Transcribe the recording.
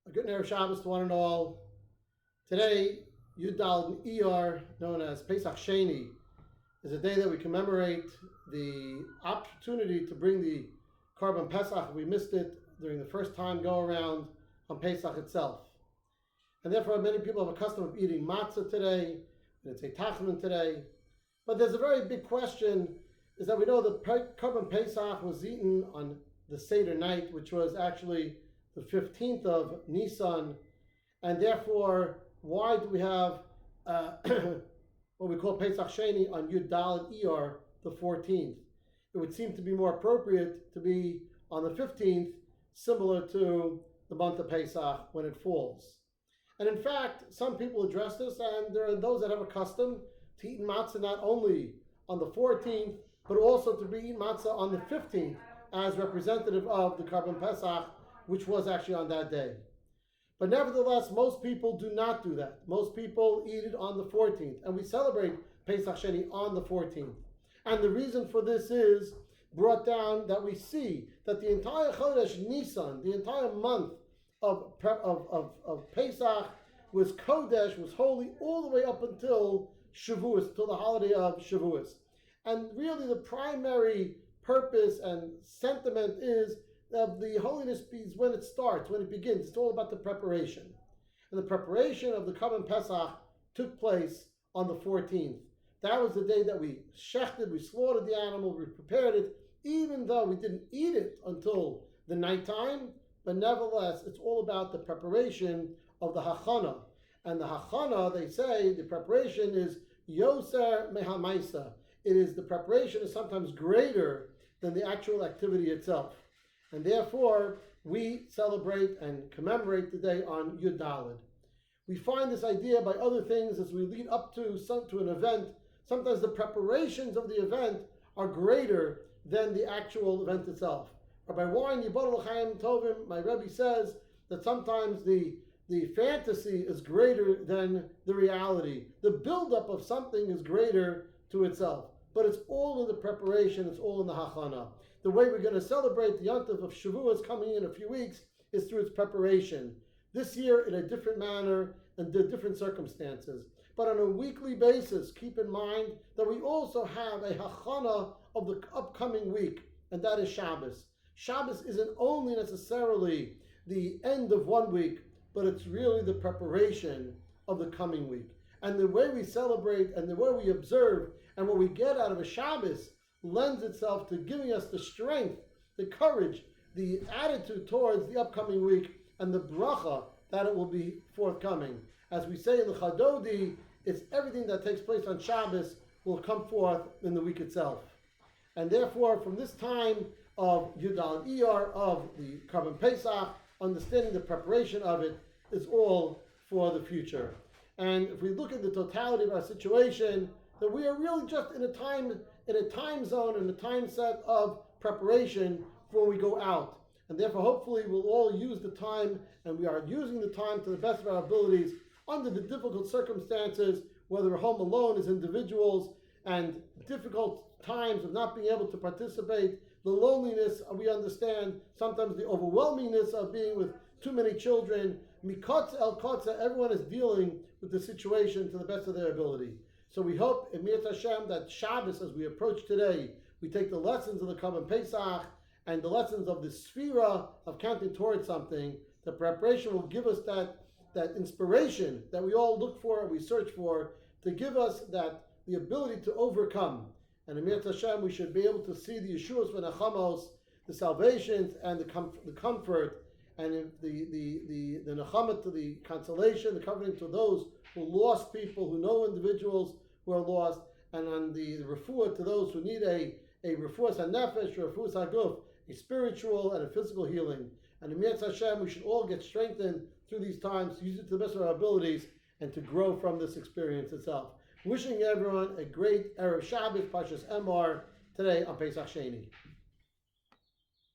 A good Erev Shabbos to one and all. Today, Yud Daled Iyar, known as Pesach Sheini, is a day that we commemorate the opportunity to bring the Korban Pesach. We missed it during the first time go around on Pesach itself. And therefore, many people have a custom of eating matzah today, and it's a tachlin today. But there's a very big question, is that we know that Korban Pesach was eaten on the Seder night, which was actually the 15th of Nisan, and therefore, why do we have what we call Pesach Sheini on Yud Daled Iyar, the 14th? It would seem to be more appropriate to be on the 15th, similar to the month of Pesach when it falls. And in fact, some people address this, and there are those that have a custom to eat matzah not only on the 14th, but also to be eating matzah on the 15th as representative of the Korban Pesach, which was actually on that day. But nevertheless, most people do not do that. Most people eat it on the 14th, and we celebrate Pesach Sheni on the 14th. And the reason for this is brought down that we see that the entire Chodesh Nisan, the entire month of Pesach, was Kodesh, was holy, all the way up until Shavuos, till the holiday of Shavuos. And really the primary purpose and sentiment is of the holiness is when it starts, when it begins. It's all about the preparation. And the preparation of the Korban Pesach took place on the 14th. That was the day that we shechted, we slaughtered the animal, we prepared it, even though we didn't eat it until the nighttime. But nevertheless, it's all about the preparation of the hachana. And the hachana, they say, the preparation is yoser mehamaisa. It is, the preparation is sometimes greater than the actual activity itself. And therefore, we celebrate and commemorate the day on Yud Daled. We find this idea by other things as we lead up to an event. Sometimes the preparations of the event are greater than the actual event itself. Rabbi Warren Yibodel Chaim Tovim, my Rabbi, says that sometimes the fantasy is greater than the reality. The buildup of something is greater to itself. But it's all in the preparation, it's all in the hachana. The way we're going to celebrate the Yontif of Shavuos coming in a few weeks is through its preparation. This year in a different manner and different circumstances. But on a weekly basis, keep in mind that we also have a hachana of the upcoming week, and that is Shabbos. Shabbos isn't only necessarily the end of one week, but it's really the preparation of the coming week. And the way we celebrate and the way we observe and what we get out of a Shabbos lends itself to giving us the strength, the courage, the attitude towards the upcoming week and the bracha that it will be forthcoming. As we say in the Chadodi, it's everything that takes place on Shabbos will come forth in the week itself. And therefore, from this time of Yud Daled Iyar, of the Korban Pesach, understanding the preparation of it is all for the future. And if we look at the totality of our situation, that we are really just in a time zone, in a time set of preparation before we go out. And therefore, hopefully, we'll all use the time, and we are using the time to the best of our abilities under the difficult circumstances, whether we're home alone as individuals, and difficult times of not being able to participate, the loneliness, we understand, sometimes the overwhelmingness of being with too many children. Mikotza el kotza, everyone is dealing with the situation to the best of their ability. So we hope, Emir Hashem, that Shabbos, as we approach today, we take the lessons of the Korban Pesach and the lessons of the Sphira of counting towards something. The preparation will give us that inspiration that we all look for and we search for, to give us the ability to overcome. And Emir Hashem, we should be able to see the Yeshuas v'Nachamos, the salvations and the comfort, and the Nachama, to the consolation, the comforting to those who lost people, who know individuals who are lost, and on the refuah to those who need a refuah hanefesh, a refuah haguf, a spiritual and a physical healing. And in Mitzvah Hashem, we should all get strengthened through these times, to use it to the best of our abilities, and to grow from this experience itself. Wishing everyone a great Erev Shabbos, Pashas Emor, today on Pesach Sheini.